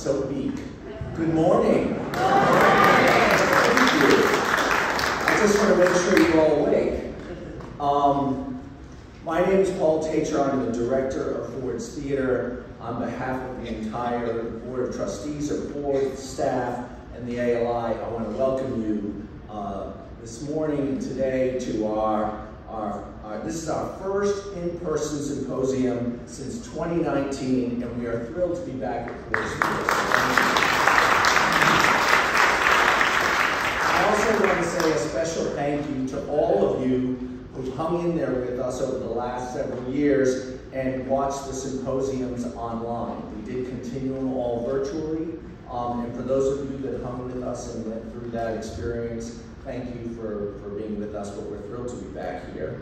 so weak. Good morning. Thank you. I just want to make sure you're all awake. My name is Paul Tacher. I'm the director of Ford's Theater. On behalf of the entire Board of Trustees of Ford, staff, and the ALI, I want to welcome you this morning and today to this is our first in-person symposium since 2019, and we are thrilled to be back at Ford's Theater. I also want to say a special thank you to all of you who've hung in there with us over the last several years and watched the symposiums online. We did continue them all virtually, and for those of you that hung with us and went through that experience, thank you for being with us, but we're thrilled to be back here.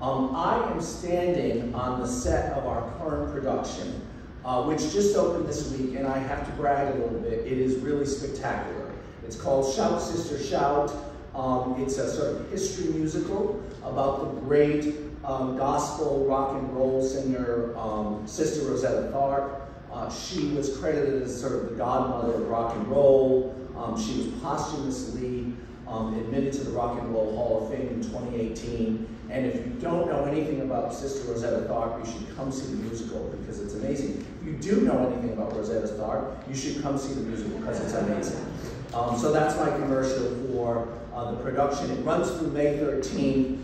I am standing on the set of our current production, which just opened this week, and I have to brag a little bit. It is really spectacular. It's called Shout, Sister, Shout. It's a sort of history musical about the great gospel rock and roll singer, Sister Rosetta Tharpe. She was credited as sort of the godmother of rock and roll. She was posthumously admitted to the Rock and Roll Hall of Fame in 2018. And if you don't know anything about Sister Rosetta Tharpe, you should come see the musical because it's amazing. If you do know anything about Rosetta Tharpe, you should come see the musical because it's amazing. So that's my commercial for the production. It runs through May 13th,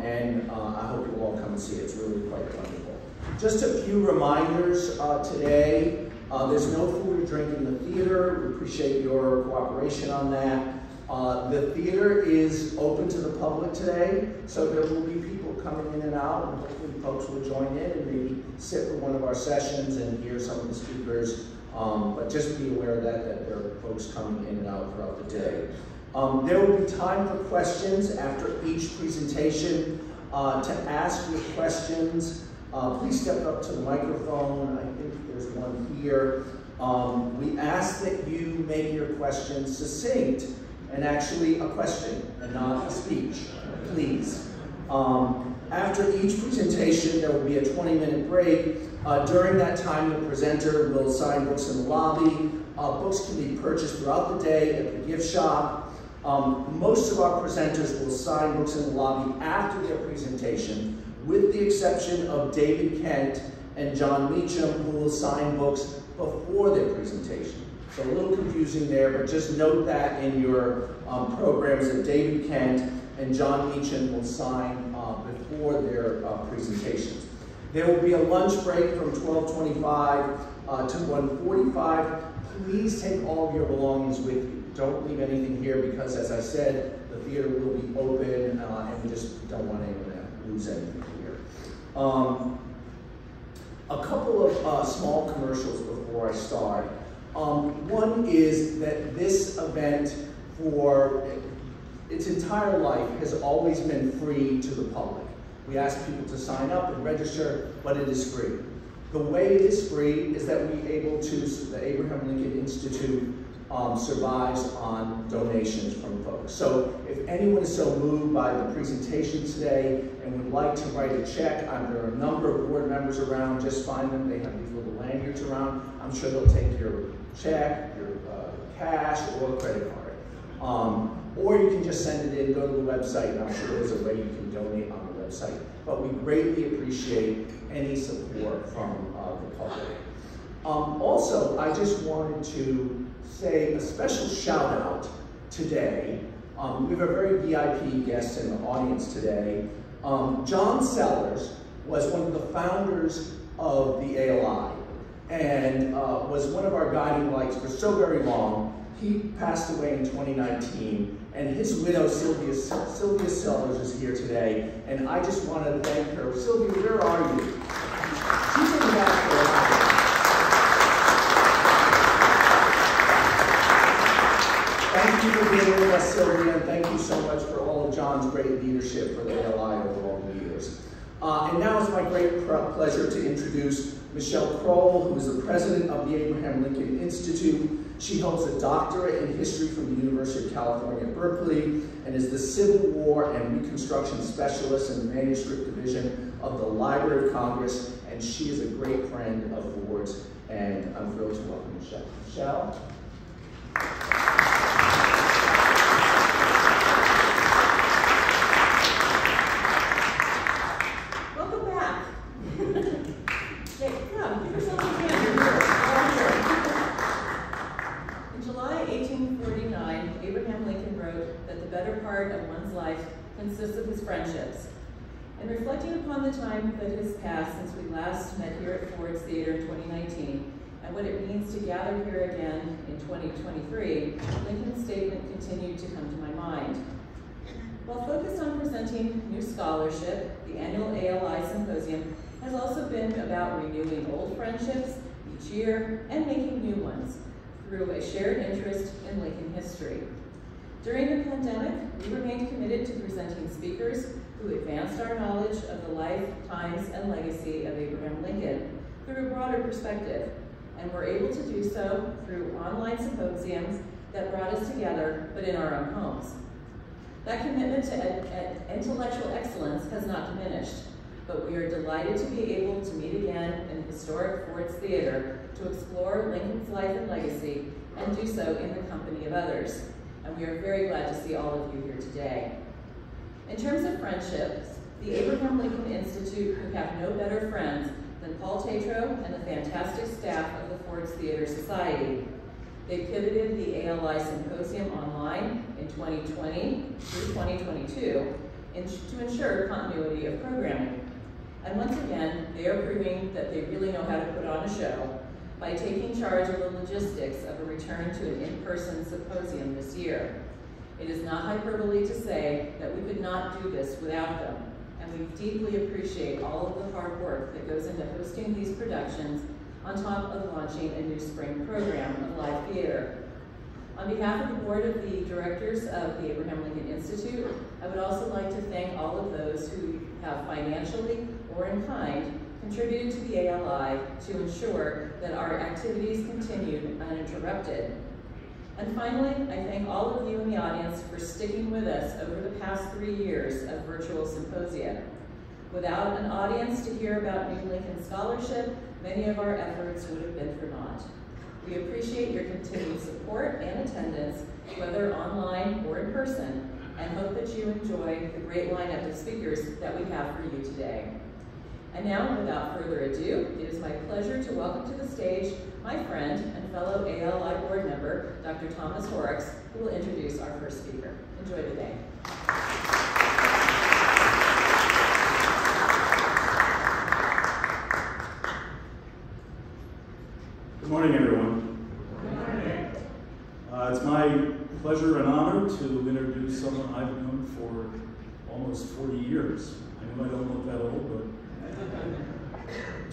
and I hope you'll all come and see it. It's really quite wonderful. Just a few reminders today. There's no food or drink in the theater. We appreciate your cooperation on that. The theater is open to the public today, so there will be people coming in and out, and hopefully folks will join in and maybe sit for one of our sessions and hear some of the speakers. But just be aware that there are folks coming in and out throughout the day. There will be time for questions after each presentation. To ask your questions, please step up to the microphone. I think there's one here. We ask that you make your questions succinct and actually a question and not a speech, please. After each presentation, there will be a 20-minute break. During that time, the presenter will sign books in the lobby. Books can be purchased throughout the day at the gift shop. Most of our presenters will sign books in the lobby after their presentation, with the exception of David Kent and John Meacham, who will sign books before their presentation. So a little confusing there, but just note that in your programs that David Kent and John Meacham will sign before their presentations. There will be a lunch break from 12:25 to 1:45. Please take all of your belongings with you. Don't leave anything here because, as I said, the theater will be open and we just don't want anyone to lose anything here. A couple of small commercials before I start. One is that this event for its entire life has always been free to the public. We ask people to sign up and register, but it is free. The way it is free is that the Abraham Lincoln Institute survives on donations from folks. So if anyone is so moved by the presentation today and would like to write a check, there are a number of board members around, just find them. They have these little lanyards around. I'm sure they'll take your check, your cash, or a credit card. Or you can just send it in, go to the website, and I'm sure there's a way you can donate on the website. But we greatly appreciate any support from the public. Also, I just wanted to say a special shout out today. We have a very VIP guest in the audience today. John Sellers was one of the founders of the ALI and was one of our guiding lights for so very long. He passed away in 2019, and his widow, Sylvia Sellers, is here today, and I just want to thank her. Sylvia, where are you? She's in the back there. Thank you for being with us, Sylvia, and thank you so much for all of John's great leadership for the ALI over all the years. And now it's my great pleasure to introduce Michelle Kroll, who is the president of the Abraham Lincoln Institute. She holds a doctorate in history from the University of California, Berkeley, and is the Civil War and Reconstruction Specialist in the Manuscript Division of the Library of Congress, and she is a great friend of Ford's, and I'm thrilled to welcome Michelle. Michelle. Welcome back. Give yourself a hand. In July 1849, Abraham Lincoln wrote that the better part of one's life consists of his friendships. And reflecting upon the time that has passed since we last met here at Ford's Theater in 2019, and what it means to gather here again in 2023, Lincoln's statement continued to come to my mind. While focused on presenting new scholarship, the annual ALI Symposium has also been about renewing old friendships each year and making new ones through a shared interest in Lincoln history. During the pandemic, we remained committed to presenting speakers who advanced our knowledge of the life, times, and legacy of Abraham Lincoln through a broader perspective, and were able to do so through online symposiums that brought us together, but in our own homes. That commitment to intellectual excellence has not diminished, but we are delighted to be able to meet again in historic Ford's Theater to explore Lincoln's life and legacy, and do so in the company of others. And we are very glad to see all of you here today. In terms of friendships, the Abraham Lincoln Institute could have no better friends than Paul Tatro and the fantastic staff of the Ford's Theater Society. They pivoted the ALI Symposium online in 2020 through 2022 to ensure continuity of programming. And once again, they are proving that they really know how to put on a show by taking charge of the logistics of a return to an in-person symposium this year. It is not hyperbole to say that we could not do this without them, and we deeply appreciate all of the hard work that goes into hosting these productions on top of launching a new spring program of live theater. On behalf of the board of the directors of the Abraham Lincoln Institute, I would also like to thank all of those who have financially or in kind contributed to the ALI to ensure that our activities continued uninterrupted. And finally, I thank all of you in the audience for sticking with us over the past 3 years of virtual symposia. Without an audience to hear about New Lincoln scholarship, many of our efforts would have been for naught. We appreciate your continued support and attendance, whether online or in person, and hope that you enjoy the great lineup of speakers that we have for you today. And now, without further ado, it is my pleasure to welcome to the stage my friend and fellow ALI board member, Dr. Thomas Horrocks, who will introduce our first speaker. Enjoy the day. Good morning, everyone. Good morning. It's my pleasure and honor to introduce someone I've known for almost 40 years. I know I don't look that old, but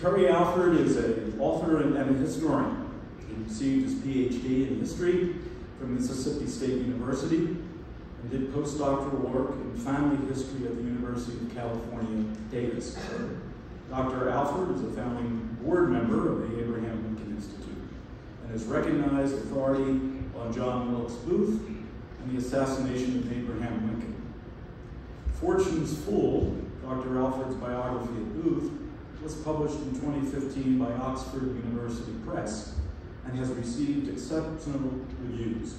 Terry Alford is an author and a historian. He received his PhD in history from Mississippi State University and did postdoctoral work in family history at the University of California, Davis. Dr. Alford is a founding board member of the Abraham Lincoln Institute and is recognized authority on John Wilkes Booth and the assassination of Abraham Lincoln. Fortune's Fool, Dr. Alford's biography of Booth, was published in 2015 by Oxford University Press and has received exceptional reviews.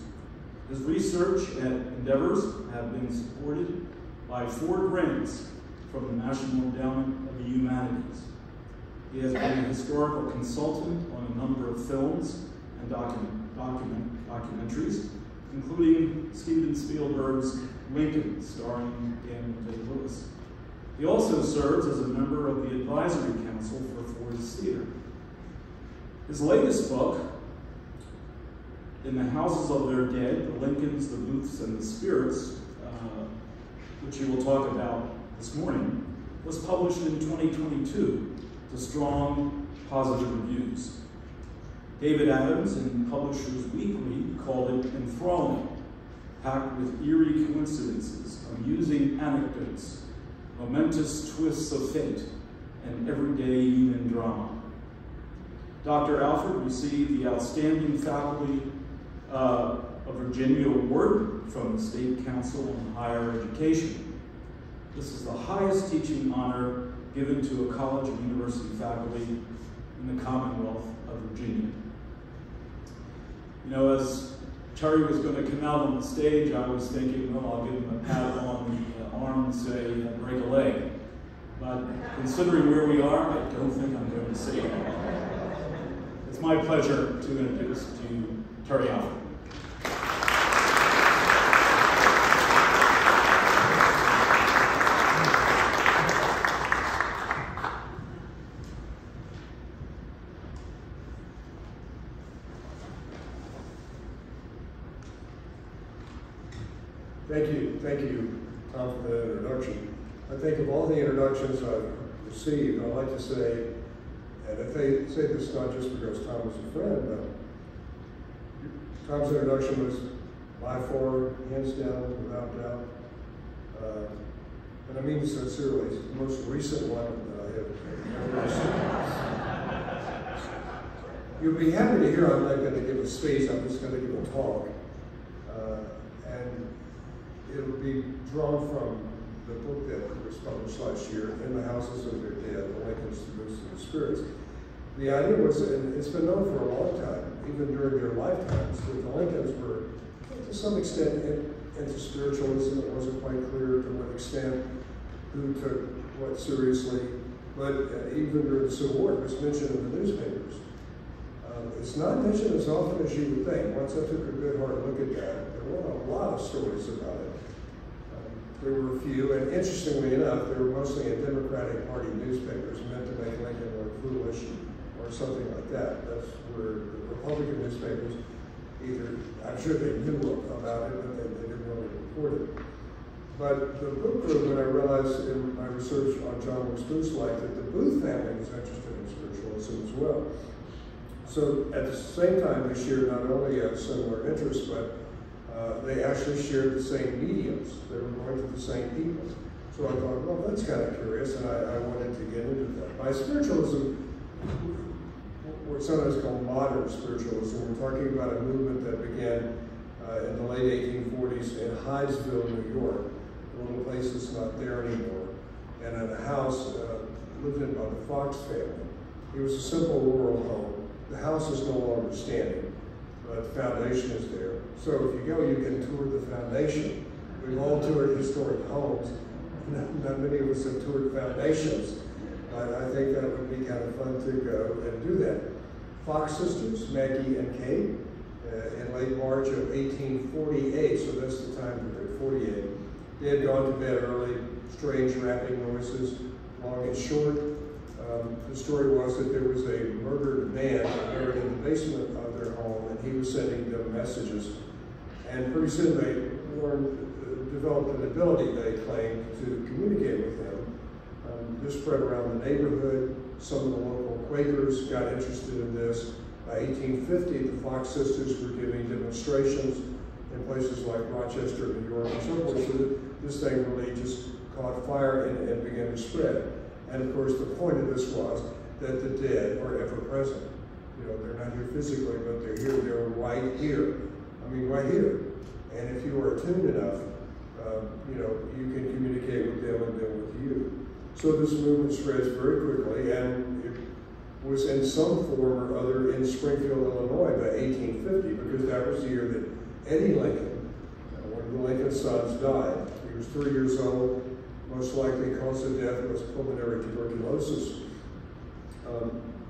His research and endeavors have been supported by 4 grants from the National Endowment of the Humanities. He has been a historical consultant on a number of films and documentaries, including Steven Spielberg's Lincoln, starring Daniel Day-Lewis. He also serves as a member of the Advisory Council for Ford's Theater. His latest book, In the Houses of Their Dead, The Lincolns, the Booths, and the Spirits, which he will talk about this morning, was published in 2022 to strong, positive reviews. David Adams in Publishers Weekly called it enthralling, packed with eerie coincidences, amusing anecdotes, momentous twists of fate, and everyday human drama. Dr. Alford received the Outstanding Faculty of Virginia Award from the State Council on Higher Education. This is the highest teaching honor given to a college and university faculty in the Commonwealth of Virginia. You know, as Terry was going to come out on the stage, I was thinking, well, I'll give him a pat on the arm and say, break a leg. But considering where we are, I don't think I'm going to say that. It's my pleasure to introduce to you Terry Alford. Thank you, Tom, for that introduction. I think of all the introductions I've received, I'd like to say, and I say this not just because Tom was a friend, but Tom's introduction was by far, hands down, without doubt, and I mean sincerely, it's the most recent one that I have ever received. You'll be happy to hear I'm not going to give a speech, I'm just going to give a talk. And it'll be drawn from the book that was published last year, In the Houses of Their Dead, The Lincolns, the Ghosts, and the Spirits. The idea was, and it's been known for a long time, even during their lifetimes, that the Lincolns were, to some extent, into spiritualism. It wasn't quite clear to what extent, who took what seriously, but even during the Civil War, it was mentioned in the newspapers. It's not mentioned as often as you would think. Once I took a good hard look at that, there weren't a lot of stories about it. There were a few, and interestingly enough, they were mostly in Democratic Party newspapers meant to make Lincoln look foolish or something like that. That's where the Republican newspapers either, I'm sure they knew about it, but they didn't really report it. But the book grew when I realized in my research on John Wilkes Booth's life that the Booth family was interested in spiritualism as well. So at the same time, they shared not only a similar interest, but they actually shared the same mediums. They were going to the same people. So I thought, well, that's kind of curious, and I wanted to get into that. By spiritualism, what's sometimes called modern spiritualism, we're talking about a movement that began in the late 1840s in Hydesville, New York, a little place that's not there anymore, and at a house lived in by the Fox family. It was a simple rural home. The house is no longer standing, but the foundation is there. So if you go, you can tour the foundation. We've all toured historic homes. Not many of us have toured foundations, but I think that would be kind of fun to go and do that. Fox sisters, Maggie and Kate, in late March of 1848, so that's the time period, 48. They had gone to bed early, strange rapping noises, long and short. The story was that there was a murdered man buried in the basement of their home, and he was sending them messages. And pretty soon they developed an ability, they claimed, to communicate with him. This spread around the neighborhood. Some of the local Quakers got interested in this. By 1850, the Fox sisters were giving demonstrations in places like Rochester, New York, and so forth. So this thing really just caught fire and began to spread. And of course, the point of this was that the dead are ever present. You know, they're not here physically, but they're here. They're right here. I mean, right here. And if you are attuned enough, you know, you can communicate with them and them with you. So this movement spreads very quickly, and it was in some form or other in Springfield, Illinois by 1850, because that was the year that Eddie Lincoln, one of the Lincoln sons, died. He was 3 years old. Most likely cause of death was pulmonary tuberculosis.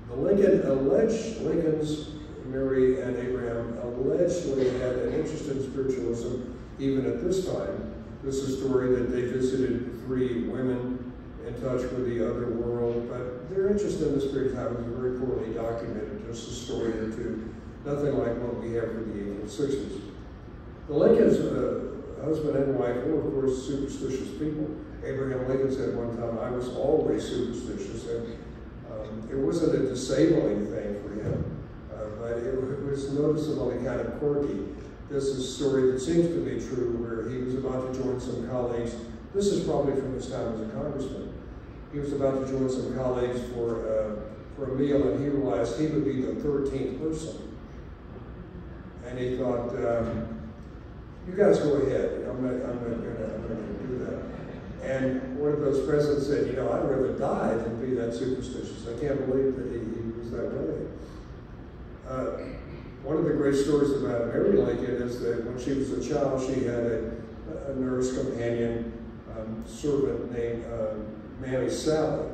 The Lincolns, Mary and Abraham, allegedly had an interest in spiritualism even at this time. This is a story that they visited 3 women in touch with the other world, but their interest in this period of time was very poorly documented, just a story or two, nothing like what we have for the 1860s. The Lincolns, husband and wife, were of course superstitious people. Abraham Lincoln said one time, I was always superstitious, and it wasn't a disabling thing for him, but it was noticeably kind of quirky. This is a story that seems to be true, where he was about to join some colleagues. This is probably from his time as a congressman. He was about to join some colleagues for a meal, and he realized he would be the 13th person. And he thought, you guys go ahead. I'm not going to do that. And one of those presidents said, you know, I'd rather die than be that superstitious. I can't believe that he was that way. One of the great stories about Mary Lincoln is that when she was a child, she had a nurse companion, servant named Mammy Sally.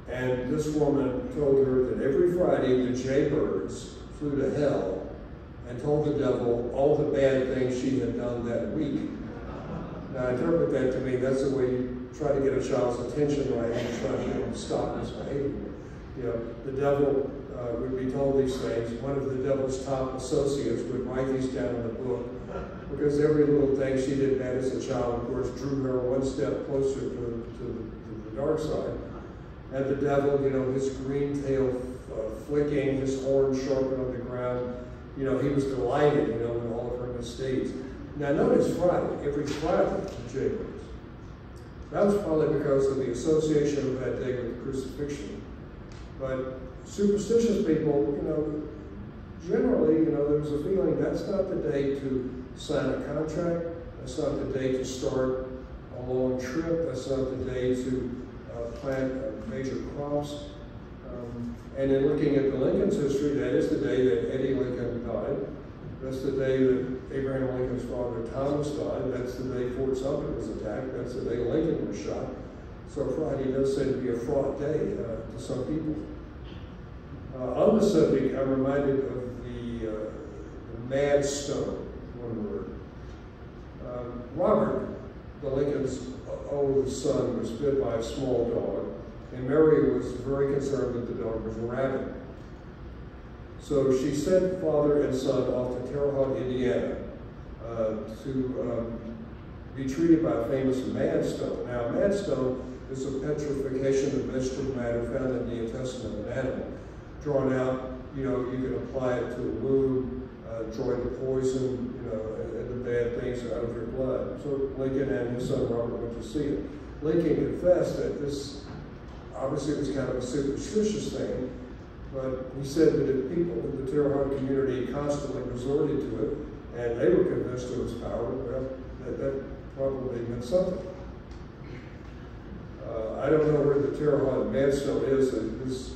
And this woman told her that every Friday the jaybirds flew to hell and told the devil all the bad things she had done that week. Now, interpret that to me, that's the way you try to get a child's attention, right? And try to get them to stop misbehaving. You know, the devil would be told these things. One of the devil's top associates would write these down in the book, because every little thing she did bad as a child, of course, drew her one step closer to the dark side. And the devil, you know, his green tail flicking, his horn sharpened on the ground, you know, he was delighted, you know, with all of her misdeeds. Now notice Friday, every Friday, the jaybirds. That was probably because of the association of that day with the crucifixion. But superstitious people, you know, generally, you know, there was a feeling that's not the day to sign a contract, that's not the day to start a long trip, that's not the day to plant major crops. And in looking at the Lincoln's history, that is the day that Eddie Lincoln died. That's the day that Abraham Lincoln's father Thomas died. That's the day Fort Sumter was attacked. That's the day Lincoln was shot. So Friday does seem to be a fraught day to some people. On the subject, I'm reminded of the mad stone, one word. Robert, the Lincoln's oldest son, was bit by a small dog, and Mary was very concerned that the dog was a rabbit. So she sent father and son off to Terre Haute, Indiana, to be treated by a famous madstone. Now, madstone is a petrification of vegetable matter found in the intestine of an animal. Drawn out, you know, you can apply it to a wound, draw the poison, you know, and the bad things out of your blood. So Lincoln and his son Robert went to see it. Lincoln confessed that this obviously was kind of a superstitious thing, but he said that if people in the Terre Haute community constantly resorted to it, and they were convinced of its power, well, that probably meant something. I don't know where the Terre Haute madstone is. There's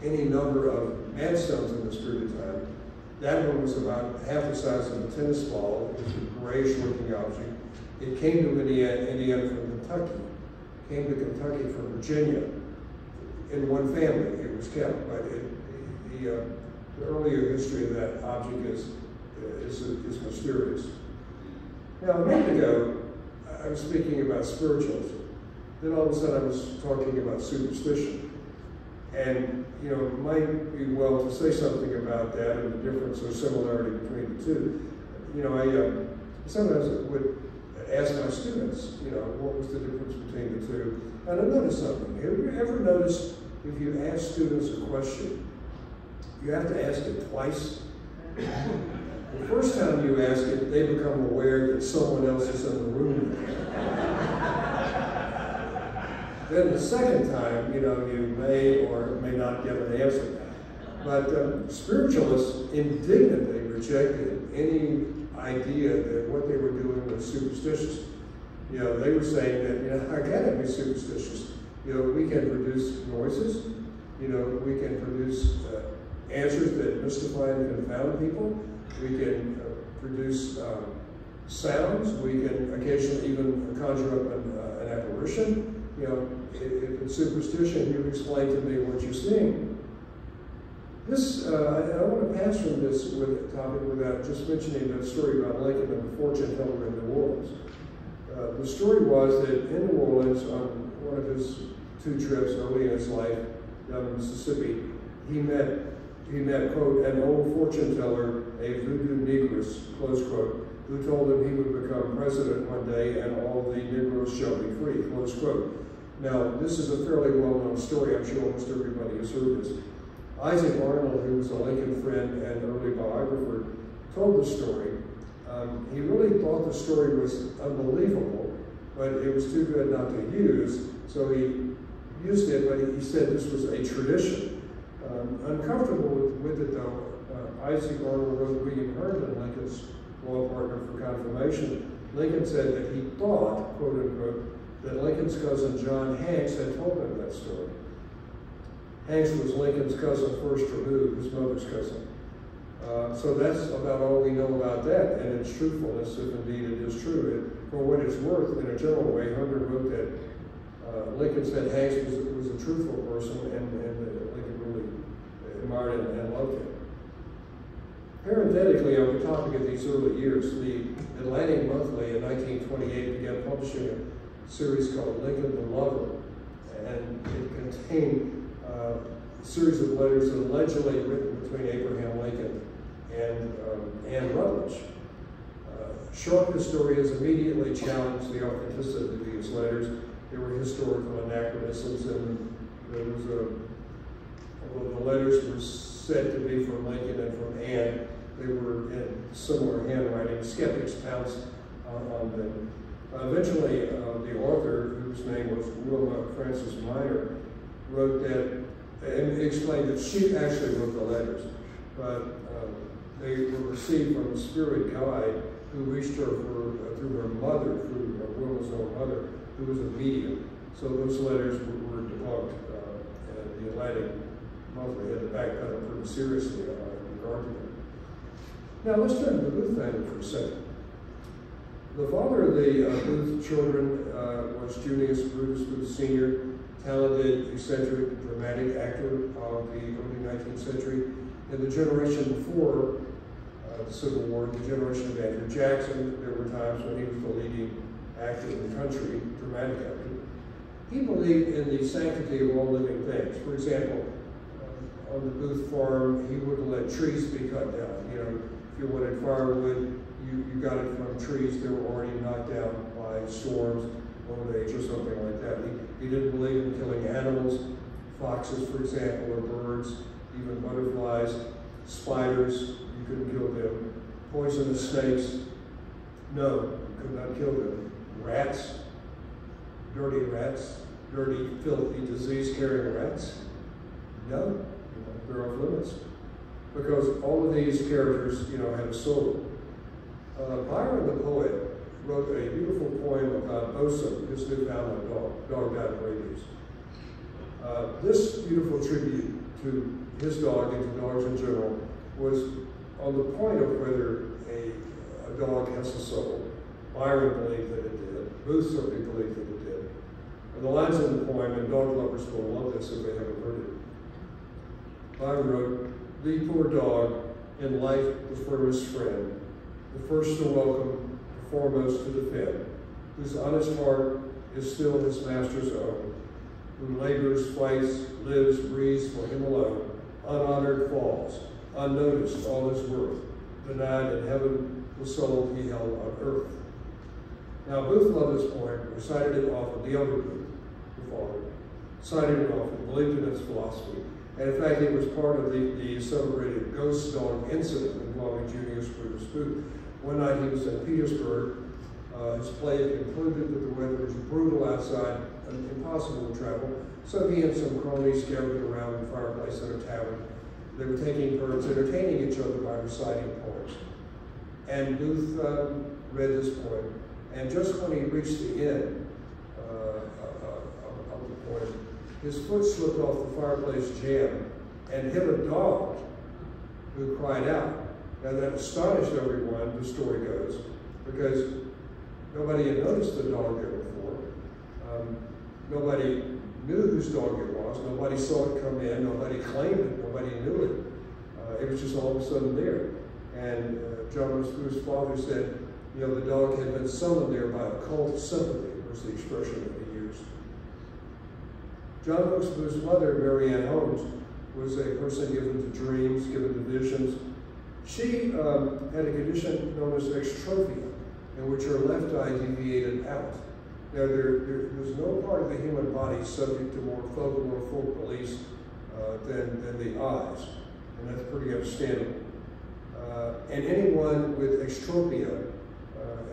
any number of madstones in this period of time. That one was about half the size of a tennis ball. It was a grayish-looking object. It came to Indiana from Kentucky. It came to Kentucky from Virginia. In one family, it was kept, but the earlier history of that object is mysterious. Now, a minute ago, I was speaking about spiritualism. Then all of a sudden, I was talking about superstition. And, you know, it might be well to say something about that and the difference or similarity between the two. You know, I sometimes would ask my students, you know, what was the difference between the two? And I noticed something. Have you ever noticed if you ask students a question, you have to ask it twice? The first time you ask it, they become aware that someone else is in the room. Then the second time, you know, you may or may not get an answer. But spiritualists indignantly rejected any idea that what they were doing was superstitious. You know, they were saying that, you know, how can it be superstitious? You know, we can produce noises. You know, we can produce answers that mystify and confound people. We can produce sounds. We can occasionally even conjure up an apparition. You know, if it's superstition, you explain to me what you're seeing. This, I want to pass from this topic without just mentioning that story about Lincoln and the fortune teller in New Orleans. The story was that in New Orleans, on one of his 2 trips early in his life down in Mississippi, he met, quote, an old fortune teller, a voodoo negress, close quote, who told him he would become president one day and all the Negroes shall be free, close quote. Now, this is a fairly well-known story. I'm sure almost everybody has heard this. Isaac Arnold, who was a Lincoln friend and early biographer, told the story. He really thought the story was unbelievable, but it was too good not to use, so he used it, but he said this was a tradition. Uncomfortable with it, though, Isaac Arnold wrote William Herndon, Lincoln's law partner for confirmation. Lincoln said that he thought, quote unquote, that Lincoln's cousin John Hanks had told him that story. Hanks was Lincoln's cousin first removed, his mother's cousin. So that's about all we know about that and its truthfulness, if indeed it is true. For what it's worth, in a general way, Hunter wrote that Lincoln said Hanks was a truthful person, and Lincoln really admired and loved him. Parenthetically, on the topic of these early years, the Atlantic Monthly in 1928 began publishing a series called Lincoln the Lover, and it contained a series of letters allegedly written between Abraham Lincoln and Anne Rutledge. Sharp historians immediately challenged the authenticity of these letters. There were historical anachronisms, and there was although the letters were said to be from Lincoln and from Anne, they were in similar handwriting. Skeptics pounced on them. Eventually, the author, whose name was Wilma Frances Minor, wrote that, and explained that she actually wrote the letters, but they were received from a spirit guide who reached her through her mother, through Wilma's own mother, who was a medium. So those letters were debunked, and the Atlantic Monthly had to backpedal pretty seriously in regard to them. Now let's turn to the Booth family for a second. The father of the Booth children was Junius Brutus Booth Sr., talented, eccentric, dramatic actor of the early 19th century. In the generation before the Civil War, the generation of Andrew Jackson, there were times when he was the leading actor in the country, dramatic actor. He believed in the sanctity of all living things. For example, on the Booth farm, he wouldn't let trees be cut down. You know, if you wanted firewood, you got it from trees that were already knocked down by storms, old age, or something like that. He didn't believe in killing animals, foxes, for example, or birds, even butterflies, spiders, you couldn't kill them. Poisonous snakes, no, you could not kill them. Rats, dirty, filthy, disease-carrying rats, no, they're off limits. Because all of these characters, had a soul. Byron the poet wrote a beautiful poem about Bosun, his Newfoundland dog died of rabies. This beautiful tribute to his dog and to dogs in general was on the point of whether a dog has a soul. Byron believed that it did. Booth certainly believed that it did. And the lines in the poem, and dog lovers will love this if they haven't heard it. Byron wrote, "Thee poor dog, in life the firmest friend, the first to welcome, the foremost to defend, whose honest heart is still his master's own, who labors, fights, lives, breathes for him alone, unhonored falls, unnoticed all his worth, denied in heaven the soul he held on earth." Now, Booth loved this poem, recited it often. The elder Booth, the father, cited it often, believed in its philosophy. And in fact, it was part of the celebrated ghost dog incident involving Junius Brutus Booth. One night he was in Petersburg. His play had concluded that the weather was brutal outside and impossible to travel. So he and some cronies gathered around the fireplace in a tavern. They were taking turns entertaining each other by reciting poems. And Booth read this poem. And just when he reached the end of the poem, his foot slipped off the fireplace jamb and hit a dog who cried out. Now that astonished everyone, the story goes, because nobody had noticed the dog there before. Nobody knew whose dog it was. Nobody saw it come in. Nobody claimed it. Nobody knew it. It was just all of a sudden there. And John Booth's father said, the dog had been summoned there by occult sympathy, was the expression that he used. John Booth's mother, Mary Ann Holmes, was a person given to dreams, given to visions. She had a condition known as extrophia, in which her left eye deviated out. Now, there's no part of the human body subject to more focal or folk beliefs than the eyes, and that's pretty understandable. And anyone with extropia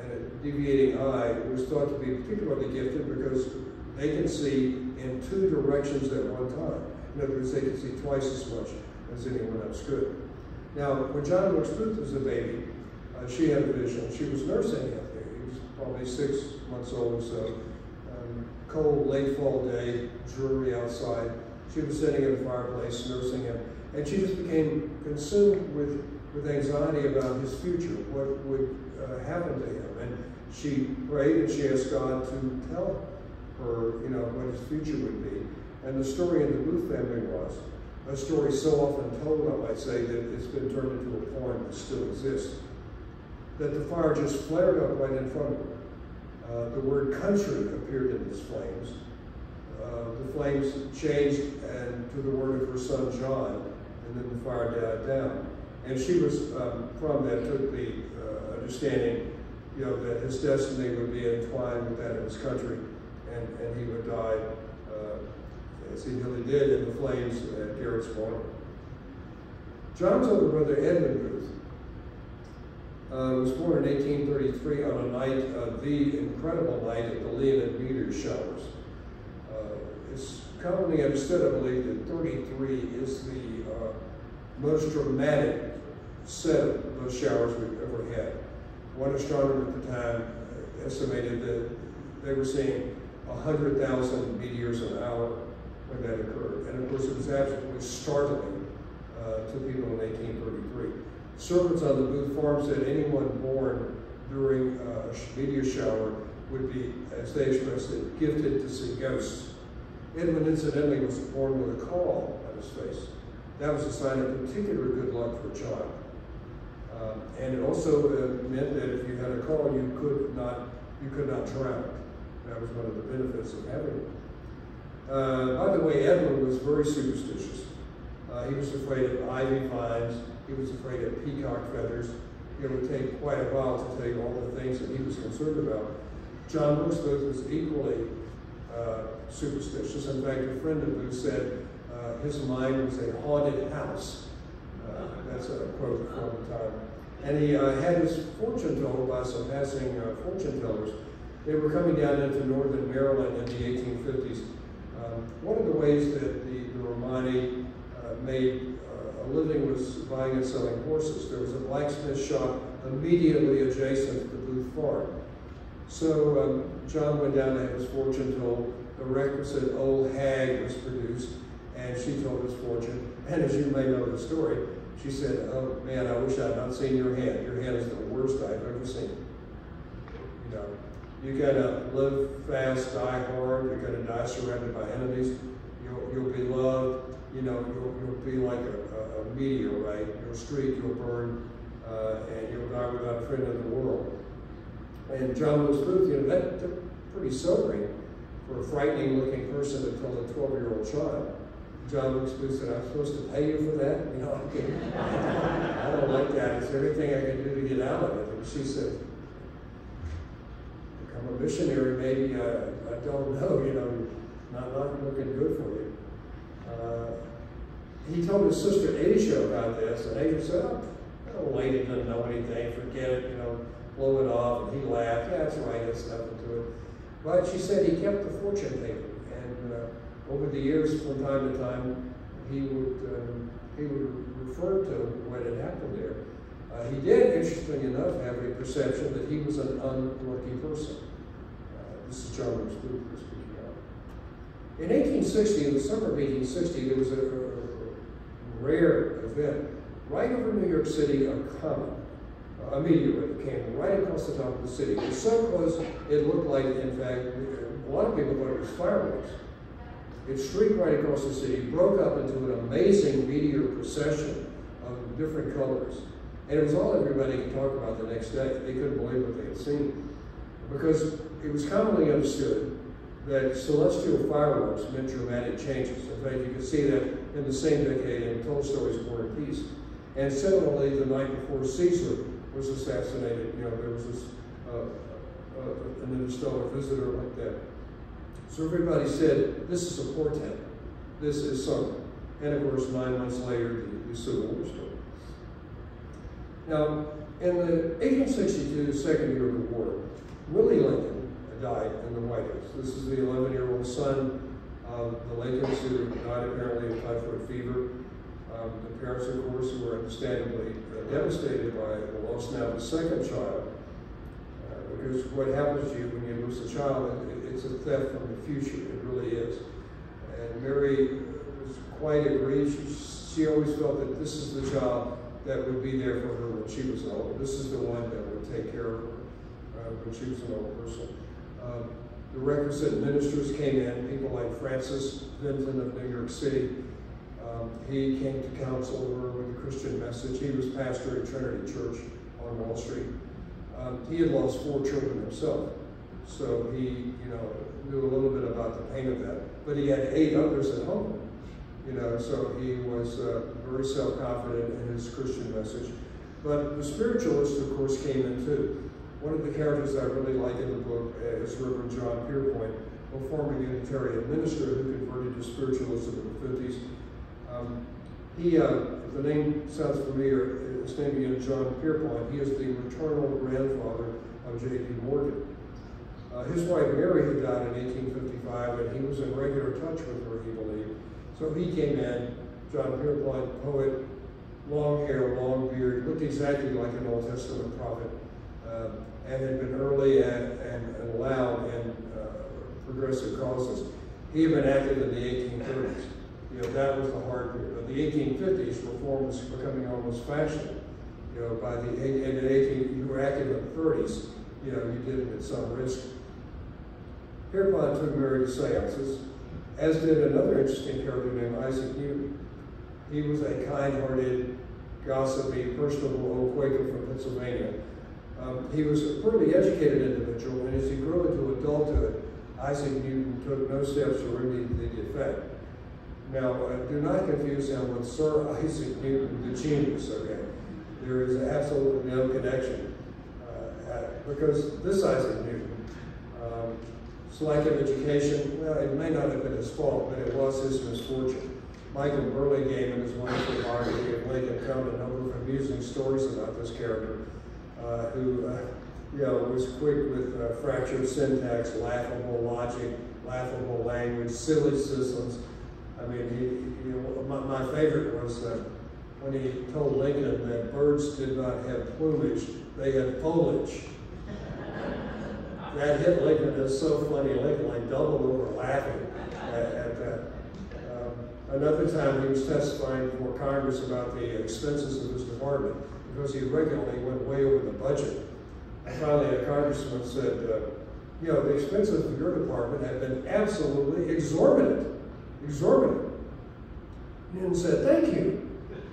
and a deviating eye was thought to be particularly gifted because they can see in two directions at one time. In other words, they can see twice as much as anyone else could. Now, when John Wilkes Booth was a baby, she had a vision. She was nursing him. He was probably 6 months old or so. Cold, late fall day, dreary outside. She was sitting at a fireplace nursing him, and she just became consumed with with anxiety about his future, what would happen to him. And she prayed and she asked God to tell her, what his future would be. And the story in the Booth family was a story so often told, I might say, that it's been turned into a poem that still exists. That the fire just flared up right in front of her. The word country appeared in these flames. The flames changed to the word of her son John, and then the fire died down. And she was, from that, took the understanding, that his destiny would be entwined with that of his country, and he would die, as he really did, in the flames at Garrett's Farm. John's older brother, Edmund Booth, was born in 1833 on a night, the incredible night of the Leonid meteor showers. It's commonly understood, I believe, that 33 is the most dramatic set of those showers we've ever had. One astronomer at the time estimated that they were seeing 100,000 meteors an hour when that occurred. And of course, it was absolutely startling to people in 1833. Servants on the Booth farm said anyone born during a meteor shower would be, as they expressed it, gifted to see ghosts. Edmund, incidentally, was born with a caul on his face. That was a sign of particular good luck for a child. And it also meant that if you had a caul, you could not drown. That was one of the benefits of having it. By the way, Edmund was very superstitious. He was afraid of ivy vines. He was afraid of peacock feathers. It would take quite a while to tell you all the things that he was concerned about. John Brooks Booth was equally superstitious. In fact, a friend of Booth said his mind was a haunted house. That's a quote from the time. And he had his fortune told by some passing fortune tellers. They were coming down into northern Maryland in the 1850s. One of the ways that the Romani made a living was buying and selling horses. There was a blacksmith shop immediately adjacent to the Booth farm. So John went down to have his fortune told. The requisite old hag was produced, and she told his fortune. And as you may know the story, she said, "Oh man, I wish I had not seen your hand. Your hand is the worst I've ever seen. You're gonna live fast, die hard. You're gonna die surrounded by enemies. You'll be loved. You'll be like a meteorite. You'll streak, you'll burn, and you'll die without a friend in the world." And John Lewis Booth, that's pretty sobering for a frightening-looking person to tell a 12-year-old child. John Lewis Booth said, "I'm supposed to pay you for that? I don't like that. Is there anything I can do to get out of it?" And she said, "Become a missionary, maybe. I don't know. Not looking good for you." He told his sister Asia about this, and Asia said, "Oh, lady doesn't know anything. Forget it. Blow it off." And he laughed. "Yeah, that's right. That's nothing to it." But she said he kept the fortune paper, and over the years, from time to time, he would refer to what had happened there. He did, interestingly enough, have a perception that he was an unlucky person. This is John Lewis Booth speaking out. In 1860, in the summer of 1860, there was a rare event. Right over New York City, a meteorite came right across the top of the city. It was so close, it looked like, in fact, a lot of people thought it was fireworks. It streaked right across the city, broke up into an amazing meteor procession of different colors. And it was all everybody could talk about the next day. They couldn't believe what they had seen. Because it was commonly understood that celestial fireworks meant dramatic changes. In fact, you could see that in the same decade in Tolstoy's War and Peace. And similarly, the night before Caesar was assassinated, there was this, an interstellar visitor like that. So everybody said, this is a portent. This is something. And of course, 9 months later, the Civil War started. Now, in the 1862 second year of the war, Willie Lincoln died in the White House. This is the 11-year-old son of the Lincolns who died apparently of typhoid fever. The parents, of course, were understandably devastated by the loss now of the second child. Because what happens to you when you lose a child, it's a theft from the future. It really is. And Mary was quite aggrieved. She always felt that this is the child that would be there for her when she was old. This is the one that would take care of her when she was an old person. The requisite ministers came in, people like Francis Vinton of New York City. He came to counsel her with a Christian message. He was pastor at Trinity Church on Wall Street. He had lost 4 children himself, so he, knew a little bit about the pain of that. But he had 8 others at home, so he was very self-confident in his Christian message. But the spiritualists, of course, came in too. One of the characters I really like in the book is Reverend John Pierpoint, a former Unitarian minister who converted to spiritualism in the 50s. If the name sounds familiar, his name is John Pierpoint. He is the maternal grandfather of J.P. Morgan. His wife Mary had died in 1855, and he was in regular touch with her, he believed. So he came in, John Pierpoint, poet, long hair, long beard, looked exactly like an Old Testament prophet, and had been early and loud in progressive causes. He had been active in the 1830s. That was the hard period. But the 1850s, reform was becoming almost fashionable. By the you were active in the 30s, you did it at some risk. Pierpont took Mary to seances, as did another interesting character named Isaac Newton. He was a kind-hearted, gossipy, personable old Quaker from Pennsylvania. He was a pretty educated individual, and as he grew into adulthood, Isaac Newton took no steps to remedy the effect. Now, do not confuse him with Sir Isaac Newton, the genius, okay? There is absolutely no connection, because this Isaac Newton, selective education, well, it may not have been his fault, but it was his misfortune. Michael Burlingame, in his wonderful biography of Lincoln, told a number of amusing stories about this character, who was quick with fractured syntax, laughable logic, laughable language, silly systems. I mean, my favorite was when he told Lincoln that birds did not have plumage, they had foliage. That hit Lincoln as so funny. Lincoln like doubled over laughing at that. Another time he was testifying before Congress about the expenses of his department because he regularly went way over the budget. And finally, a congressman said, the expenses of your department have been absolutely exorbitant. Newton said, thank you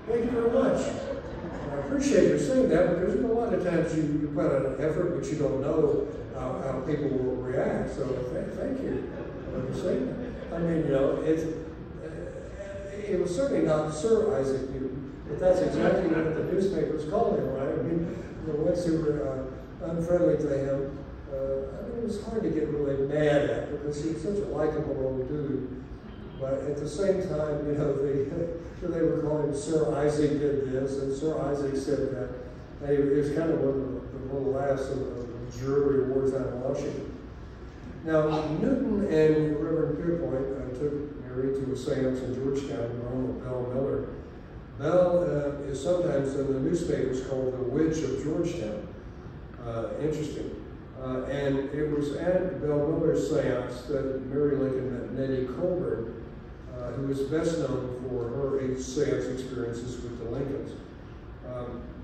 very much. And I appreciate you saying that because a lot of times you put out an effort, but you don't know how people will react. So thank you for saying that. I mean, it was certainly not Sir Isaac Newton, but that's exactly what the newspapers called him, right? I mean, the ones who were unfriendly to him, it was hard to get really mad at because he was such a likable old dude. But at the same time, they were calling him Sir Isaac did this, and Sir Isaac said that. And it was kind of one of the little laughs of the jury awards out in Washington. Now, Newton and Reverend Pierpoint took Mary to a seance in Georgetown in the home of Belle Miller. Belle is sometimes in the newspapers called the Witch of Georgetown. Interesting. And it was at Belle Miller's seance that Mary Lincoln met Nettie Colburn, who is best known for her seance experiences with the Lincolns.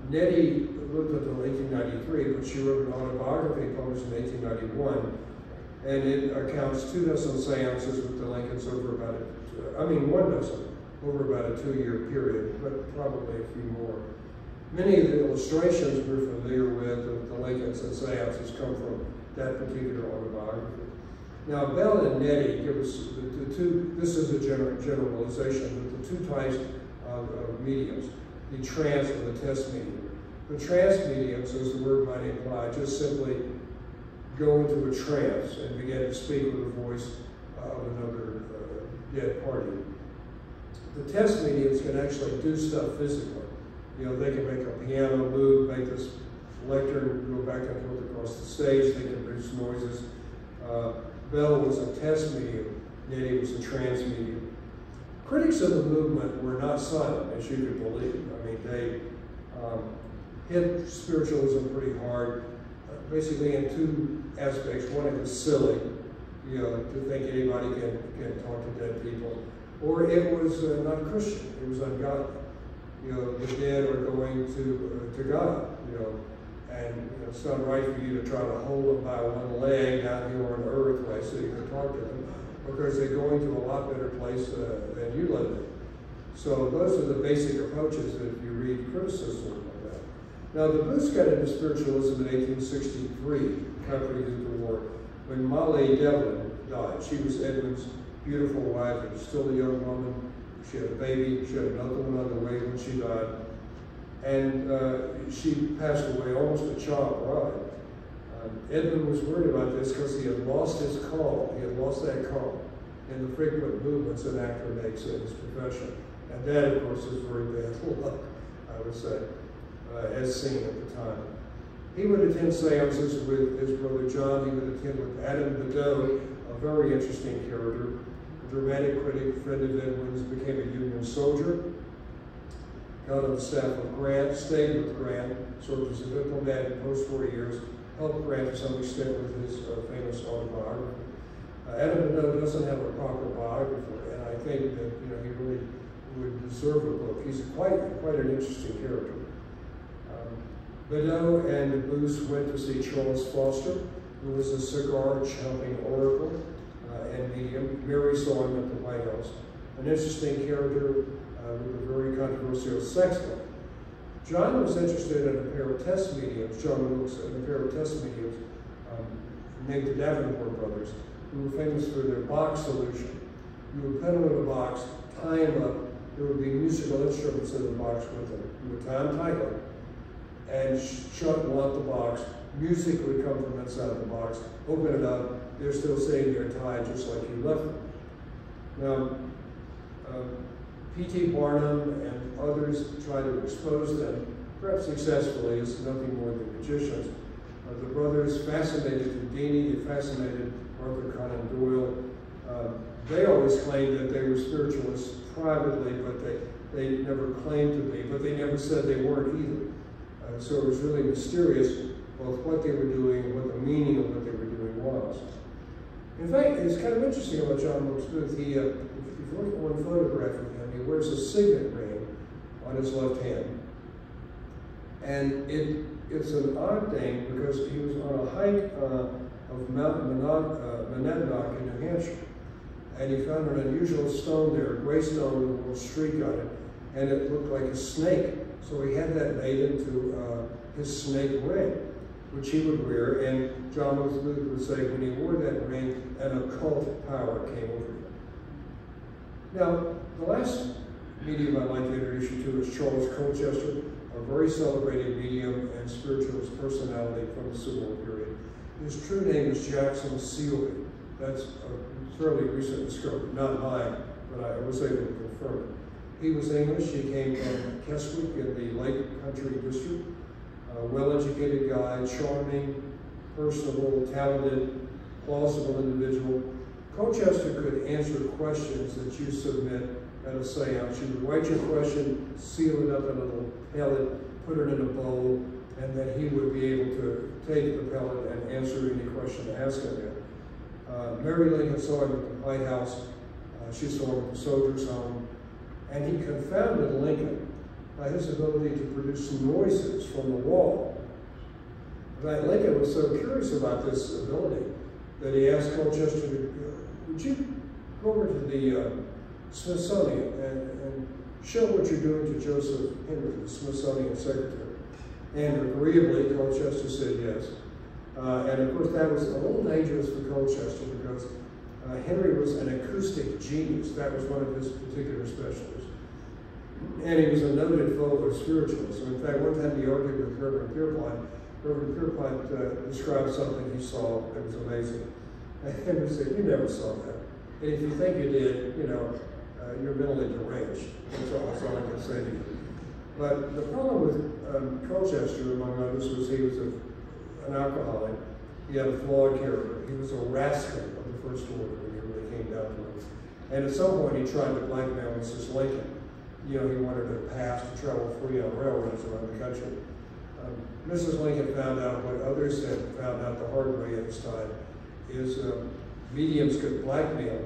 Nettie lived until 1893, but she wrote an autobiography published in 1891, and it accounts 24 seances with the Lincolns over about 1 dozen over about a 2-year period, but probably a few more. Many of the illustrations we're familiar with of the Lincolns and seances come from that particular autobiography. Now, Belle and Nettie give us the two, this is a generalization, but the 2 types of mediums, the trance and the test medium. The trance mediums, as the word might imply, just simply go into a trance and begin to speak with the voice of another dead party. The test mediums can actually do stuff physically. They can make a piano move, make this lectern go back and forth across the stage, they can produce noises. Belle was a test medium, Nettie was a trance medium. Critics of the movement were not silent, as you could believe. I mean, they hit spiritualism pretty hard, basically in 2 aspects. One, it was silly, to think anybody can talk to dead people. Or it was not Christian, it was ungodly. the dead are going to God, and it's not right for you to try to hold them by one leg down here on earth so you can talk to them, because they're going to a lot better place than you live in. So those are the basic approaches that if you read criticism of that. Now, the Booths got into spiritualism in 1863, accompanied the war, when Molly Devlin died. She was Edwin's beautiful wife. She was still a young woman. She had a baby. She had another one on the way when she died. And she passed away almost a child bride. Edwin was worried about this because he had lost his call. He had lost that call in the frequent movements an actor makes in his profession. And that, of course, is very bad luck, I would say, as seen at the time. He would attend seances with his brother John. He would attend with Adam Badeau, a very interesting character, a dramatic critic, friend of Edwin's, became a Union soldier, got on the staff of Grant, stayed with Grant, served as a diplomat in post-war years, helped Grant to some extent with his famous autobiography. Adam Badeau doesn't have a proper biographer, and I think that he really would deserve a book. He's quite an interesting character. Badeau and the Booths went to see Charles Foster, who was a cigar-chomping oracle and medium. Mary saw him at the White House. An interesting character with a very controversial sex life. John was interested in a pair of test mediums, John Wilkes, and a pair of test mediums named the Davenport brothers, who were famous for their box solution. You would put them in a box, tie them up, there would be musical instruments in the box with them. You would tie them tightly, and shut and lock the box. Music would come from inside the box. Open it up, they're still sitting there tied just like you left them. Now, P.T. Barnum and others tried to expose them, perhaps successfully, as nothing more than magicians. The brothers fascinated Houdini, they fascinated Arthur Conan Doyle. They always claimed that they were spiritualists privately, but they never claimed to be, but they never said they weren't either. So it was really mysterious both what they were doing and what the meaning of what they were doing was. In fact, it's kind of interesting about John Wilkes Booth. If you look at one photograph of him, he wears a signet ring on his left hand. And it's an odd thing because he was on a hike of Mount Monadnock in New Hampshire. And he found an unusual stone there, a gray stone with a little streak on it, and it looked like a snake. So he had that made into his snake ring, which he would wear, and John Wilkes Booth would say when he wore that ring, an occult power came over him. Now, the last medium I'd like to introduce you to is Charles Colchester, a very celebrated medium and spiritualist personality from the Civil War period. His true name is Jackson Seeley. That's a fairly recent discovery, not mine, but I was able to confirm it. He was English. He came from Keswick in the Lake Country District. A well-educated guy, charming, personable, talented, plausible individual. Colchester could answer questions that you submit at a seance. You would write your question, seal it up in a little pellet, put it in a bowl, and then he would be able to take the pellet and answer any question asked of him. Mary Lincoln saw him at the White House. She saw him at the Soldiers' Home. And he confounded Lincoln by his ability to produce noises from the wall. That Lincoln was so curious about this ability that he asked Colchester to, would you go over to the Smithsonian and show what you're doing to Joseph Henry, the Smithsonian secretary? And agreeably, Colchester said yes. And of course, that was a little dangerous for Colchester because Henry was an acoustic genius. That was one of his particular specialties. And he was a noted foe of spiritualism. In fact, one time he argued with Reverend Pierpont. Reverend Pierpont described something he saw that was amazing. And Henry said, you never saw that. And if you think you did, you're mentally deranged. That's all I can say to you. But the problem with Colchester, among others, was he was an alcoholic. He had a flawed character. He was a rascal of the First Order when he really came down to it. And at some point, he tried to blackmail Mrs. Lincoln. He wanted a pass to travel free on railroads around the country. Mrs. Lincoln found out what others had found out the hard way at this time, is mediums could blackmail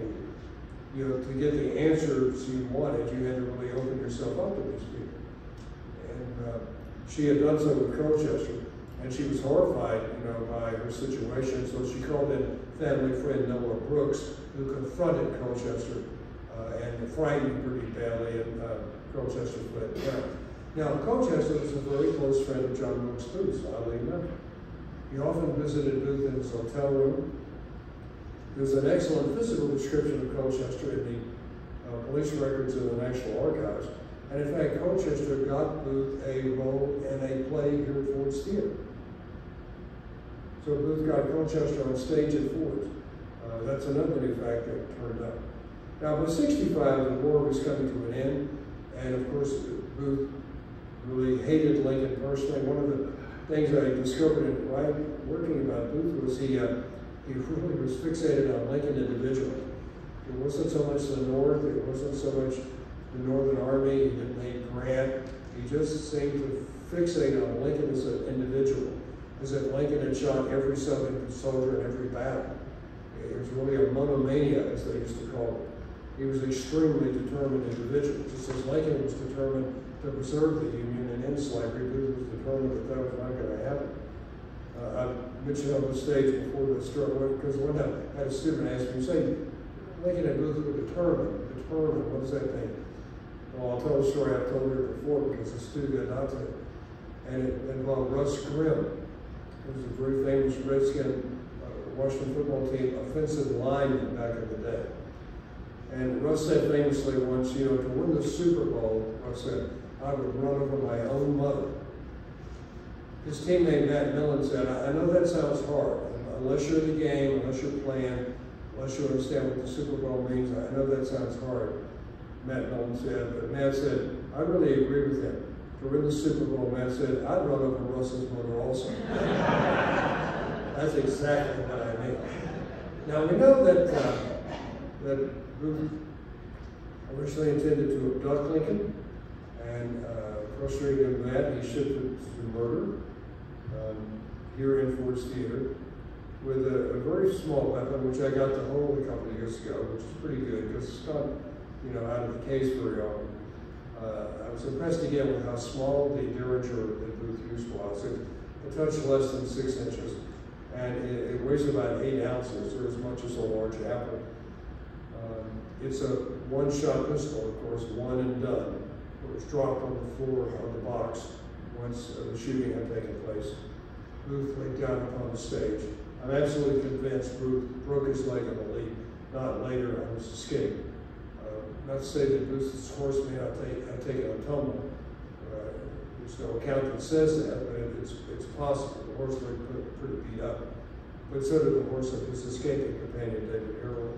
you. To get the answers you wanted, you had to really open yourself up to these people. she had done so with Colchester, and she was horrified, by her situation. So she called in family friend Noah Brooks, who confronted Colchester and frightened pretty badly, and Colchester fled town. Now, Colchester was a very close friend of John Wilkes Booth's, oddly enough. He often visited Booth in his hotel room. There's an excellent physical description of Colchester in the police records in the National Archives. And in fact, Colchester got Booth a role in a play here at Ford's Theater. So Booth got Colchester on stage at Ford's. That's another new fact that turned up. Now, by 65, the war was coming to an end, and of course, Booth really hated Lincoln personally. One of the things I discovered in working about Booth was he really was fixated on Lincoln individually. It wasn't so much the North, it wasn't so much the Northern Army, he didn't hate Grant. He just seemed to fixate on Lincoln as an individual, as if Lincoln had shot every Southern soldier in every battle. It was really a monomania, as they used to call it. He was an extremely determined individual. Just as Lincoln was determined to preserve the Union and end slavery, Booth was determined that that was not going to happen. I mentioned on the stage before the story, because one time I had a student ask me, say, Lincoln and Booth were determined. Determined, what does that mean? Well, I'll tell the story I've told her before because the student got onto it. And it involved Russ Grimm, who was a very famous Redskin Washington football team offensive lineman back in the day. And Russ said famously once, to win the Super Bowl, Russ said, I would run over my own mother. His teammate Matt Millen said, I know that sounds hard. Unless you're in the game, unless you're playing, unless you understand what the Super Bowl means, I know that sounds hard, Matt Millen said. But Matt said, I really agree with him. To win the Super Bowl, Matt said, I'd run over Russ's mother also. That's exactly what I mean. Now, we know that Booth originally intended to abduct Lincoln, and frustrated him that, he shifted to murder here in Ford's Theater with a very small weapon, which I got to hold a couple of years ago, which is pretty good because it's not, out of the case very often. I was impressed again with how small the Derringer that Booth used was. It's a touch less than 6 inches, and it weighs about 8 ounces, or as much as a large apple. It's a one-shot pistol, of course, one and done. It was dropped on the floor of the box once the shooting had taken place. Booth laid down upon the stage. I'm absolutely convinced Booth broke his leg on the leap, not later on his escape. Not to say that Booth's horse may not have taken a tumble. There's no account that says that, but it's possible. The horse looked pretty beat up. But so did the horse of his escaping companion, David Harold.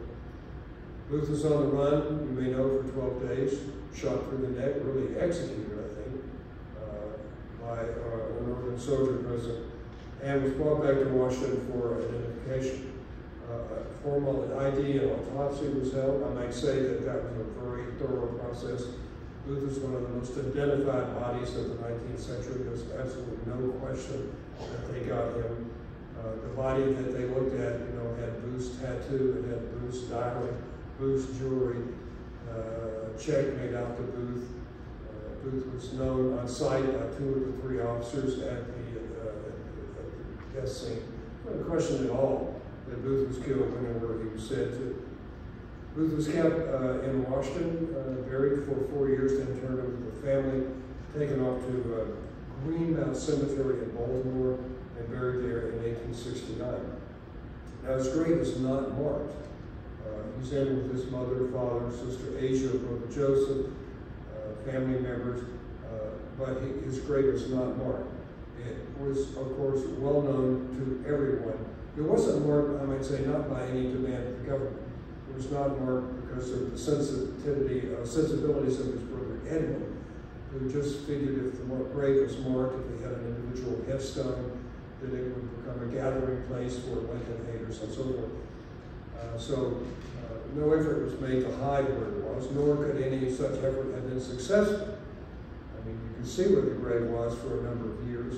Booth was on the run, you may know, for 12 days, shot through the neck, really executed, I think, by a Northern soldier present, and was brought back to Washington for identification. Formal ID and autopsy was held. I might say that that was a very thorough process. Booth is one of the most identified bodies of the 19th century. There's absolutely no question that they got him. The body that they looked at, had Booth's tattoo, it had Booth's diary, Booth's jewelry, check made out to Booth. Booth was known on site by 2 of the 3 officers at the death scene. No question at all that Booth was killed whenever he was said to. Booth was kept in Washington, buried for 4 years, then turned over to the family, taken off to Greenmount Cemetery in Baltimore, and buried there in 1869. Now his grave is not marked. He's in with his mother, father, sister Asia, brother Joseph, family members, but his grave is not marked. It was, of course, well known to everyone. It wasn't marked, I might say, not by any demand of the government. It was not marked because of the sensibilities of his brother Edwin, who just figured if the grave was marked, if they had an individual headstone, that it would become a gathering place for Lincoln haters and so forth. No effort was made to hide where it was, nor could any such effort have been successful. I mean, you can see where the grave was for a number of years.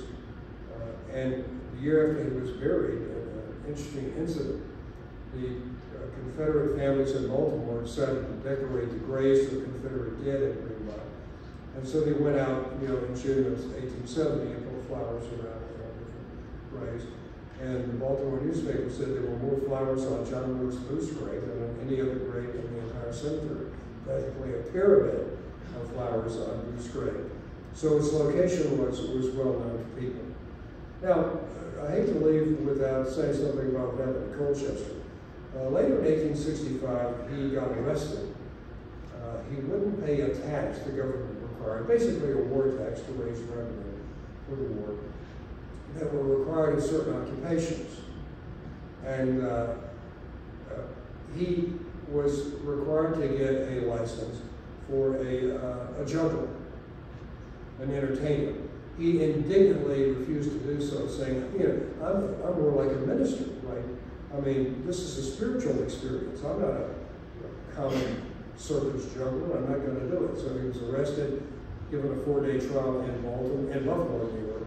And the year after he was buried, an interesting incident, the Confederate families in Baltimore decided to decorate the graves of the Confederate dead at Greenmount. And so they went out, in June of 1870 and put flowers around different graves. And the Baltimore newspaper said there were more flowers on John Lewis Booth's grave than on any other grave in the entire cemetery. Practically a pyramid of flowers on Booth's grave. So its location was well known to people. Now, I hate to leave without saying something about what happened at Colchester. Later in 1865, he got arrested. He wouldn't pay a tax the government required, basically a war tax to raise revenue for the war, that were required in certain occupations. And he was required to get a license for a juggler, an entertainer. He indignantly refused to do so, saying, I'm more like a minister, right? I mean, this is a spiritual experience. I'm not a common circus juggler. I'm not going to do it. So he was arrested, given a 4-day trial in Buffalo, New York.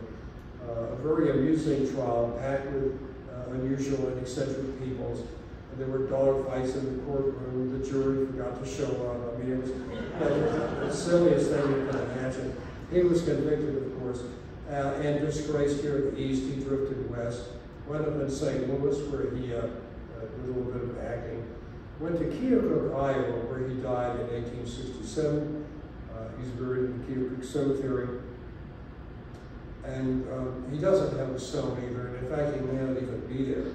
A very amusing trial, packed with unusual and eccentric peoples. And there were dog fights in the courtroom. The jury forgot to show up. I mean, it was the silliest thing you could imagine. He was convicted, of course, and disgraced here in the East. He drifted west, wound up in St. Louis, where he did a little bit of acting. Went to Keokuk, Iowa, where he died in 1867. He's buried in the Keokuk Cemetery. And he doesn't have a stone either, and in fact, he may not even be there.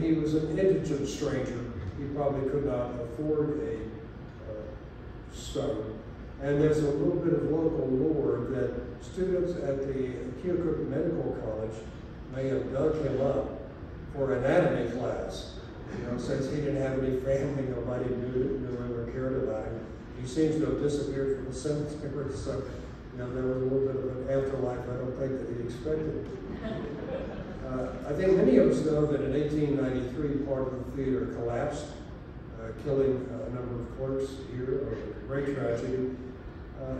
He was an indigent stranger. He probably could not afford a stone. And there's a little bit of local lore that students at the Keokuk Medical College may have dug him up for anatomy class. Since he didn't have any family, nobody knew him or cared about him. He seems to have disappeared from the cemetery, so there was a little bit of an afterlife I don't think that he expected. I think many of us know that in 1893, part of the theater collapsed, killing a number of clerks here, a great tragedy.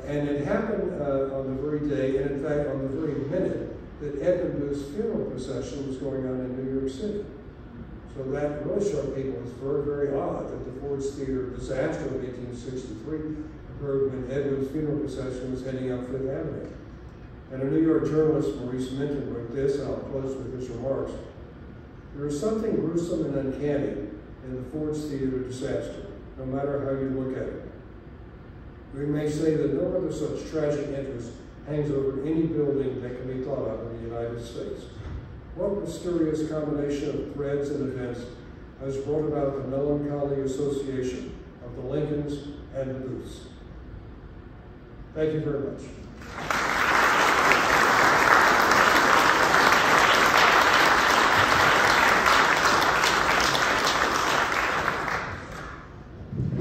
And it happened on the very day, and in fact on the very minute, that Edmund Booth's funeral procession was going on in New York City. So that really showed people it's very, very odd that the Ford's Theater disaster of 1863 occurred when Edmund's funeral procession was heading up Fifth Avenue. And a New York journalist, Maurice Minton, wrote this, and I'll close with his remarks. There is something gruesome and uncanny in the Ford's Theater disaster, no matter how you look at it. We may say that no other such tragic interest hangs over any building that can be thought of in the United States. What mysterious combination of threads and events has brought about the melancholy association of the Lincolns and the Booths? Thank you very much.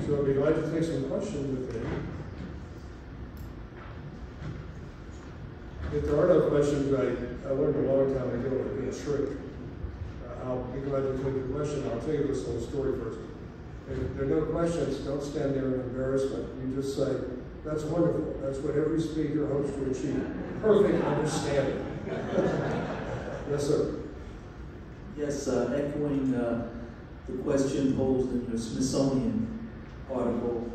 So I'd be glad to take some questions if there are. If there are no questions, I learned a long time ago to be a trick. I'll be glad to take your question. I'll tell you this little story first. If there are no questions, don't stand there in embarrassment. You just say, that's wonderful. That's what every speaker hopes to achieve. Perfect understanding. Yes, sir. Yes, echoing the question posed in your Smithsonian article,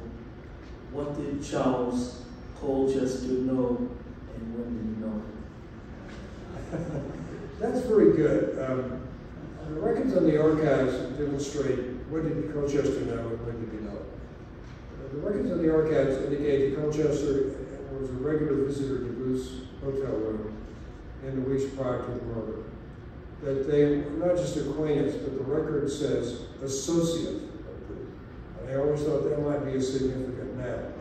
what did Charles Colchester know and when did he know it? That's very good. The records in the archives demonstrate when did Colchester know and when did he know it. The records in the archives indicate that Colchester was a regular visitor to Booth's hotel room in the weeks prior to the murder. That they were not just acquaintance, but the record says associate of Booth. And I always thought that might be a significant matter.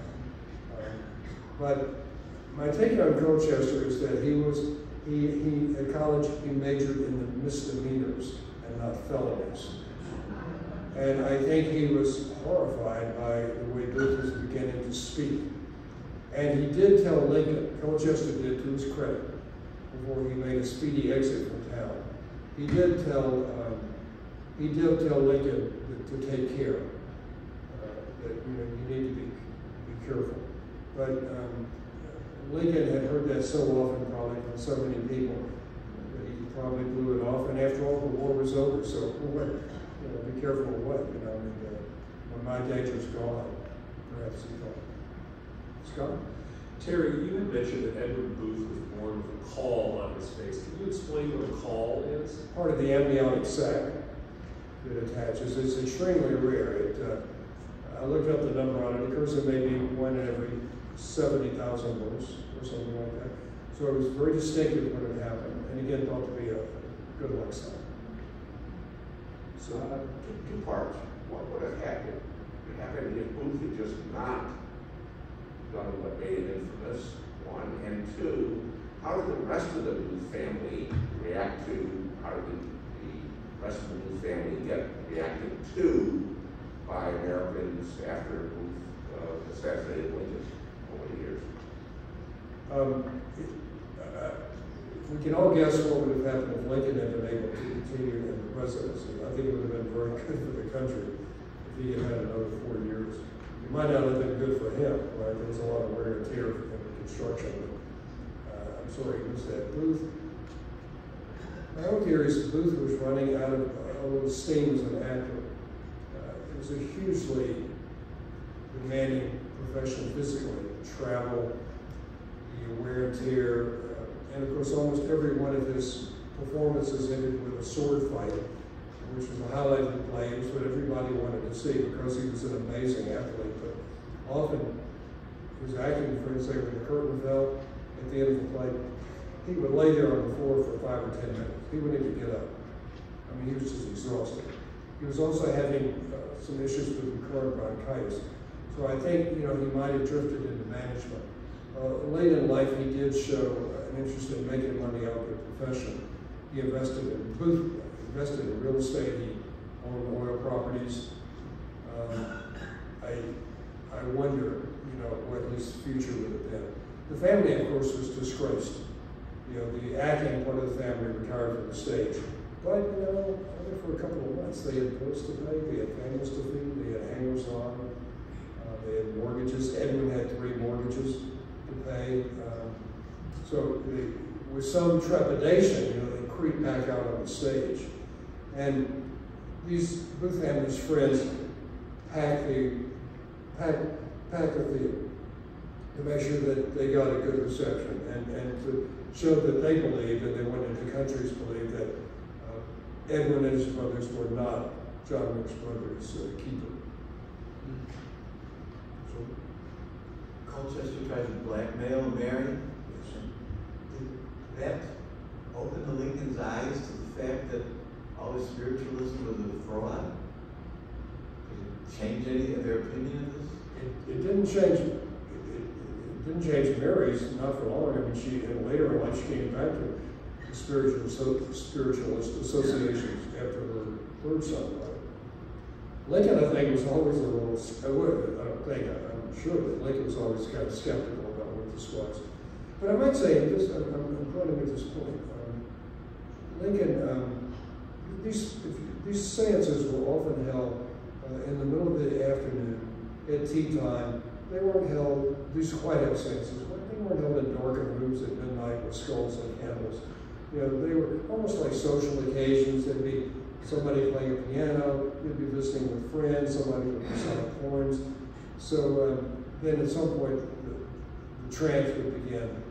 But my take on Colchester is that he at college, he majored in the misdemeanors and not felonies. And I think he was horrified by the way Booth was beginning to speak. And he did tell Lincoln, Colchester did to his credit, before he made a speedy exit from town. He did tell Lincoln to take care, that you need to be careful. But Lincoln had heard that so often, probably from so many people, that he probably blew it off. And after all, the war was over, so what? Be careful of what? When my danger's gone, perhaps he thought. Scott? Terry, you had mentioned that Edward Booth was born with a caul on his face. Can you explain what a caul is? Part of the amniotic sac that attaches. It's extremely rare. I looked up the number on it. It occurs in maybe 1 in every 70,000 births or something like that. So it was very distinctive when it happened, and again thought to be a good luck sign. So two parts. What would have happened? What happened if Booth had just not done what made it infamous? 1, and 2. How did the rest of the Booth family react to? How did the rest of the Booth family get reacted to by Americans after Booth assassinated Lincoln over the years? We can all guess what would have happened if Lincoln had been able to continue in the presidency. I think it would have been very good for the country if he had had another 4 years. It might not have been good for him, right? There was a lot of wear and tear in the construction. I'm sorry, he was that Booth. My own theory is that Booth was running out of a little steam as an actor. It was a hugely demanding profession physically. Travel, the wear and tear, and of course almost every one of his performances ended with a sword fight, which was a highlight of the play. It was what everybody wanted to see because he was an amazing athlete. But often his acting friends say when the curtain fell at the end of the play, he would lay there on the floor for 5 or 10 minutes. He wouldn't even get up. I mean, he was just exhausted. He was also having some issues with recurrent bronchitis. So I think, he might have drifted into management. Late in life, he did show an interest in making money out of the profession. He invested in real estate. He owned oil properties. I wonder, what his future would have been. The family, of course, was disgraced. The acting part of the family retired from the stage. But, only for a couple of months. They had bills to pay, they had families to feed, they had hangers on, they had mortgages. Edwin had 3 mortgages to pay. So with some trepidation, they creeped back out on the stage. And these Booth family's friends packed the theater to make sure that they got a good reception and to show that they believed, and they went into countries believed that Edwin and his brothers were not John Wilkes' brother's keeper. Colchester tried to blackmail Mary. Did that open the Lincoln's eyes to the fact that all his spiritualism was a fraud? Did it change any of their opinion of this? It didn't change. It didn't change Mary's, not for long. I mean, she later in life she came back to the spiritualist associations after her third son died. Lincoln, I think, was always a little. I'm sure that Lincoln was always kind of skeptical about what this was. But I might say, I'm going to make this point. Lincoln, these seances were often held in the middle of the afternoon at tea time. They weren't held, these White House seances, they weren't held in darkened rooms at midnight with skulls and candles. They were almost like social occasions. There'd be somebody playing a piano, you'd be listening with friends, somebody would be selling coins. So then at some point, the trance would begin.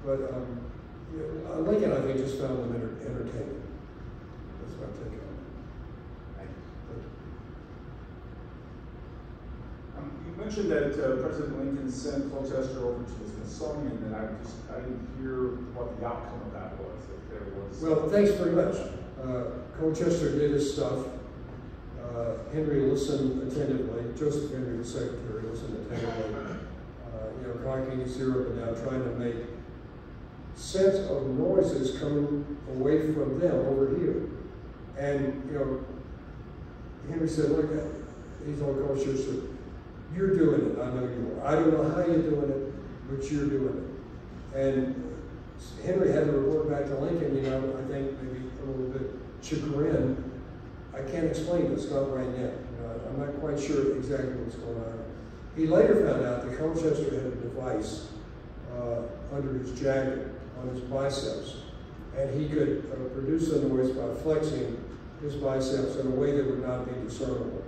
But Lincoln, I think, just found them entertaining. That's my take on it. You mentioned that President Lincoln sent Colchester over to the Smithsonian, and I didn't hear what the outcome of that was. If there was. Well, thanks very much. Colchester did his stuff. Henry listened attentively. Joseph Henry, the secretary, listened attentively. Cocking his ear up and down, trying to make sense of noises coming away from them over here. And Henry said, "Look, he's on Colchester. You're doing it. I know you are. I don't know how you're doing it, but you're doing it." And Henry had to report back to Lincoln. I think maybe a little bit chagrined. I can't explain this, not right now. I'm not quite sure exactly what's going on. He later found out that Colchester had a device under his jacket on his biceps, and he could produce a noise by flexing his biceps in a way that would not be discernible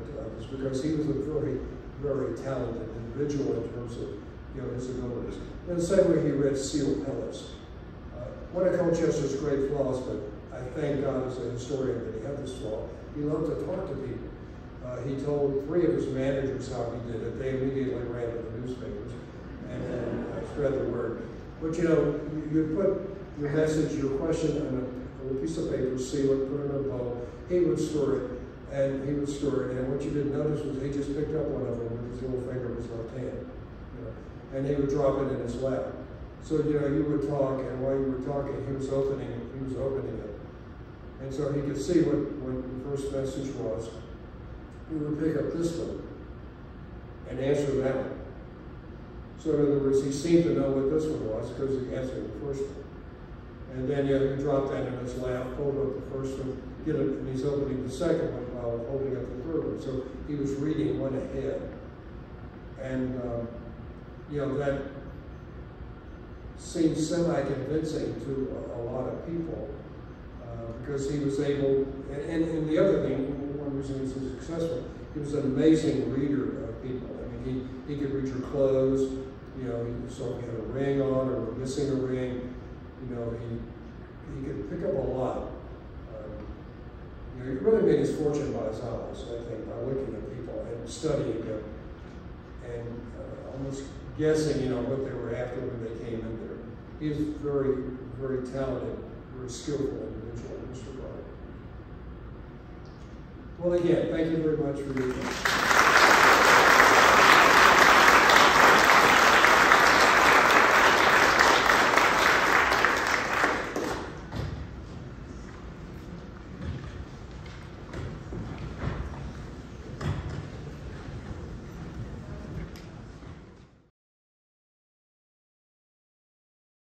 to others, because he was a very, very talented individual in terms of his abilities. In the same way he read Seal Pellets. One of Colchester's great flaws, but I thank God as a historian that he had this flaw, he loved to talk to people. He told 3 of his managers how he did it. They immediately ran to the newspapers and then spread the word. But you put your message, your question on a piece of paper, seal it, put it in a bowl. He would store it, and what you didn't notice was he just picked up one of them with his little finger of his left hand, and he would drop it in his lap. So you would talk, and while you were talking, he was opening it, and so he could see what the first message was. He would pick up this one and answer that one. So in other words, he seemed to know what this one was because he answered the first one. And then he dropped that in his lap, hold up the first one, get it, and he's opening the second one while holding up the third one. So he was reading one ahead. And, that seemed semi-convincing to a lot of people because he was able, and the other thing, one reason he was so successful, he was an amazing reader of people. I mean, he could read your clothes, he saw if you had a ring on or were missing a ring, he could pick up a lot. He really made his fortune by his eyes, I think, by looking at people and studying them and almost guessing, what they were after when they came in there. He was very, very talented, very skillful individual, Mr. Bryant. Well, again, thank you very much for your time.